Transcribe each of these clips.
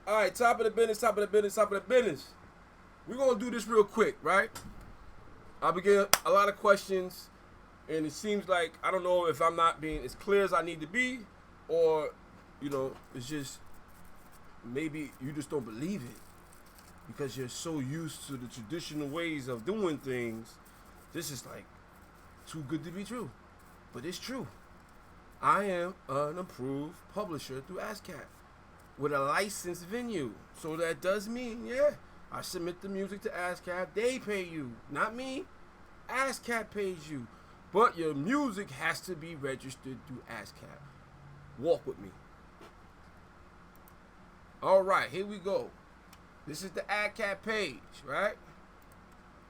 All right, top of the business, top of the business, top of the business. We're going to do this real quick, right? I'll be getting a lot of questions, and it seems like, I don't know if I'm not being as clear as I need to be, or, you know, it's just, maybe you just don't believe it because you're so used to the traditional ways of doing things. This is like too good to be true, but it's true. I am an approved publisher through Ascap with a licensed venue. So that does mean, yeah, I submit the music to Ascap. They pay you, not me. Ascap pays you. But your music has to be registered through Ascap. Walk with me. All right, here we go. This is the Ascap page, right?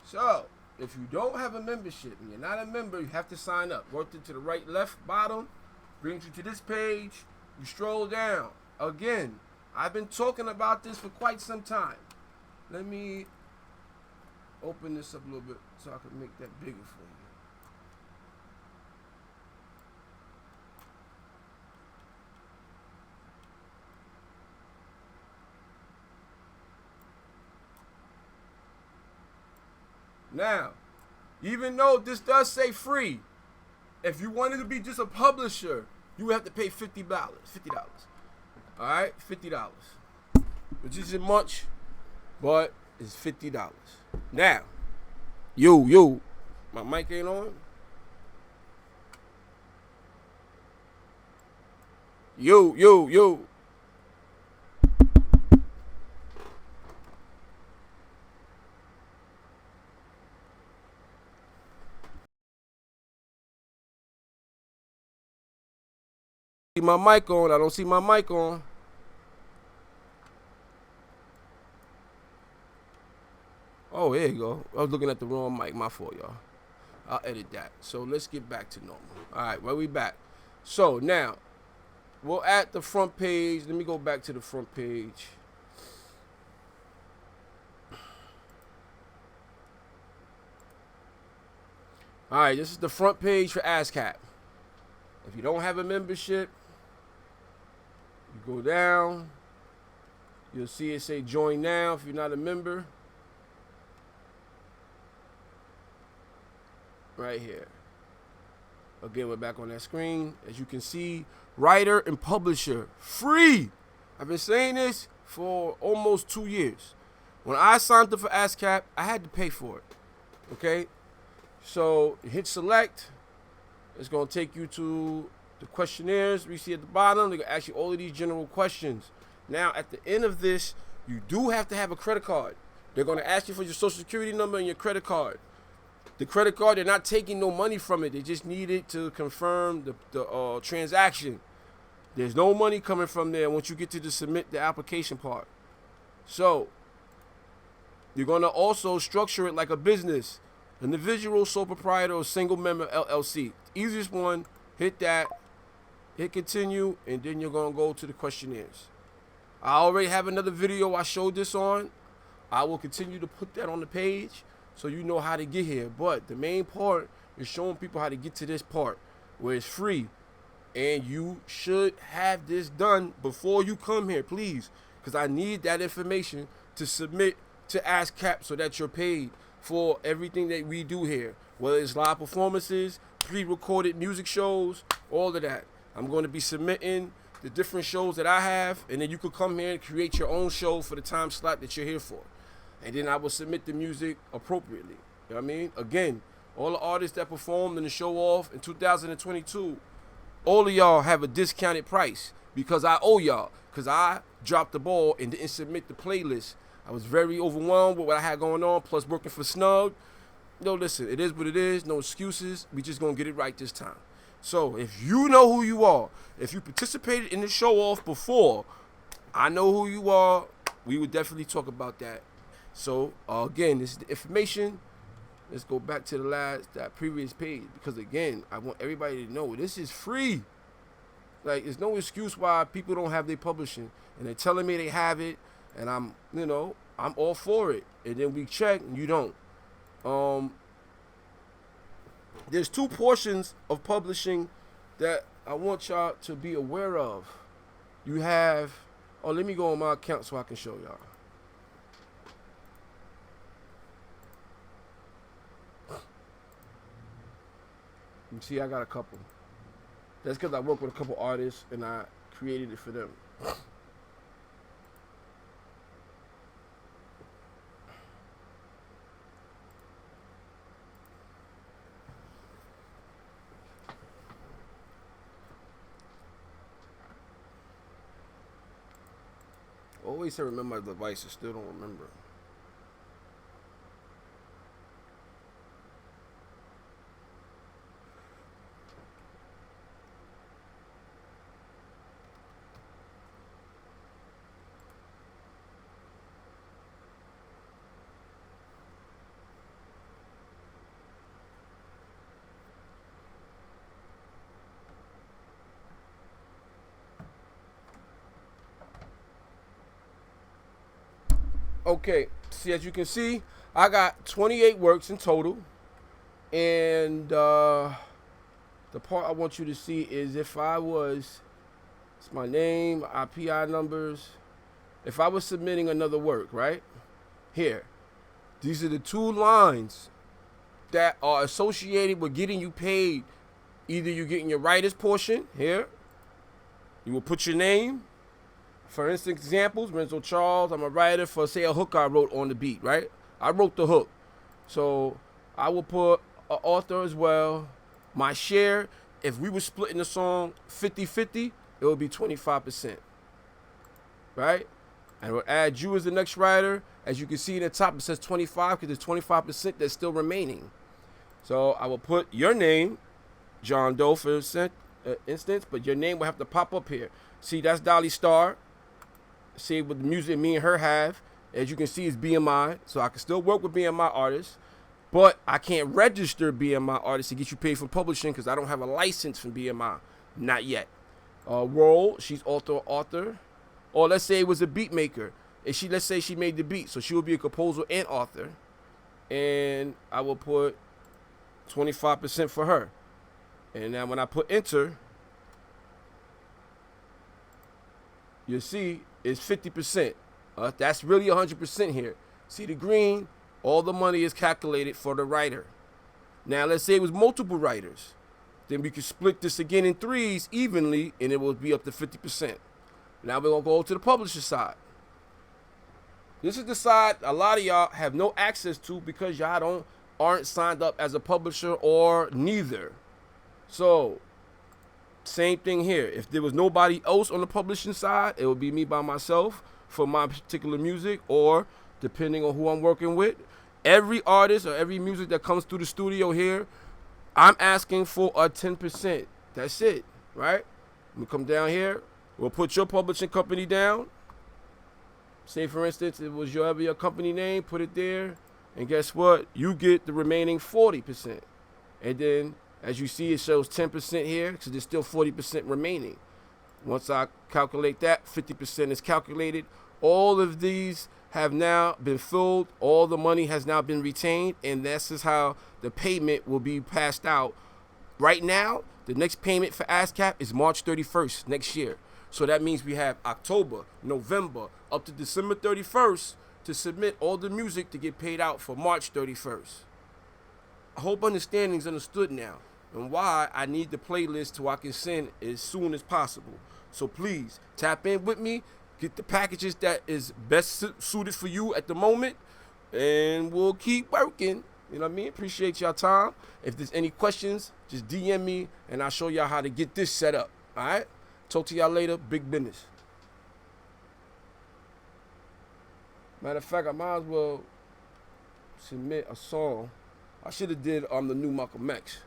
So, if you don't have a membership and you're not a member, you have to sign up. Work it to the right, left, bottom. Brings you to this page. You stroll down. Again, I've been talking about this for quite some time. Let me open this up a little bit so I can make that bigger for you. Now, even though this does say free, if you wanted to be just a publisher, you would have to pay $50. All right, $50, which isn't much, but it's $50. Now, yo, my mic ain't on. Yo. See my mic on. I don't see my mic on. Oh, there you go. I was looking at the wrong mic. My fault, y'all. I'll edit that. So let's get back to normal. All right, well, we back. So now, we're at the front page. Let me go back to the front page. All right, this is the front page for Ascap. If you don't have a membership, you go down. You'll see it say join now if you're not a member. Right here. Again, we're back on that screen. As you can see, writer and publisher, free. I've been saying this for almost 2 years. When I signed up for Ascap, I had to pay for it. Okay? So, hit select. It's going to take you to the questionnaires we see at the bottom. They're going to ask you all of these general questions. Now, at the end of this, you do have to have a credit card. They're going to ask you for your social security number and your credit card. The credit card, they're not taking no money from it. They just need it to confirm the transaction. There's no money coming from there once you get to the submit the application part. So, you're going to also structure it like a business. Individual, sole proprietor, or single member LLC. Easiest one, hit that, hit continue, and then you're going to go to the questionnaires. I already have another video I showed this on. I will continue to put that on the page so you know how to get here. But the main part is showing people how to get to this part where it's free. And you should have this done before you come here, please. Because I need that information to submit to Ascap so that you're paid for everything that we do here. Whether it's live performances, pre-recorded music shows, all of that. I'm going to be submitting the different shows that I have. And then you could come here and create your own show for the time slot that you're here for. And then I will submit the music appropriately. You know what I mean? Again, all the artists that performed in the show off in 2022, all of y'all have a discounted price because I owe y'all. Because I dropped the ball and didn't submit the playlist. I was very overwhelmed with what I had going on, plus working for Snug. No, listen, it is what it is. No excuses. We just going to get it right this time. So if you know who you are, if you participated in the show off before, I know who you are. We would definitely talk about that. So, again, this is the information. Let's go back to that previous page. Because, again, I want everybody to know this is free. Like, there's no excuse why people don't have their publishing. And they're telling me they have it. And I'm all for it. And then we check and you don't. There's two portions of publishing that I want y'all to be aware of. You have Oh, let me go on my account so I can show y'all. You see, I got a couple. That's because I work with a couple artists and I created it for them. Always say remember my device, I still don't remember. Okay, see, as you can see, I got 28 works in total. And the part I want you to see is if I was, it's my name, IPI numbers. If I was submitting another work, right? Here, these are the 2 lines that are associated with getting you paid. Either you're getting your writer's portion, here. You will put your name. For instance, examples, Renzo Charles, I'm a writer for, say, a hook I wrote on the beat, right? I wrote the hook. So I will put an author as well. My share, if we were splitting the song 50-50, it would be 25%, right? And we'll add you as the next writer. As you can see in the top, it says 25 because there's 25% that's still remaining. So I will put your name, John Doe for instance, but your name will have to pop up here. See, that's Dolly Star. See what the music me and her have. As you can see, it's BMI, so I can still work with BMI artists, but I can't register BMI artists to get you paid for publishing because I don't have a license from BMI, not yet. Roll, she's author, or let's say it was a beat maker, and let's say she made the beat, so she will be a composer and author, and I will put 25% for her. And now when I put enter, you'll see it's 50%. That's really 100% here. See the green? All the money is calculated for the writer. Now let's say it was multiple writers. Then we can split this again in 3s evenly, and it will be up to 50%. Now we're gonna go to the publisher side. This is the side a lot of y'all have no access to because y'all aren't signed up as a publisher or neither. So same thing here. If there was nobody else on the publishing side, it would be me by myself for my particular music, or depending on who I'm working with. Every artist or every music that comes through the studio here, I'm asking for a 10%. That's it, right? We come down here. We'll put your publishing company down. Say, for instance, it was your company name. Put it there. And guess what? You get the remaining 40%. And then, as you see, it shows 10% here, so there's still 40% remaining. Once I calculate that, 50% is calculated. All of these have now been filled. All the money has now been retained, and this is how the payment will be passed out. Right now, the next payment for Ascap is March 31st next year. So that means we have October, November, up to December 31st to submit all the music to get paid out for March 31st. I hope understanding is understood now, and why I need the playlist so I can send as soon as possible. So please tap in with me, get the packages that is best suited for you at the moment, and we'll keep working. You know what I mean? Appreciate y'all time. If there's any questions, just DM me and I'll show y'all how to get this set up. All right? Talk to y'all later. Big business. Matter of fact, I might as well submit a song. I should have did the new Malcolm X.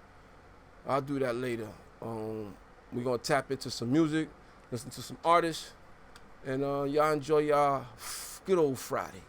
I'll do that later. We're going to tap into some music, listen to some artists, and y'all enjoy y'all good old Friday.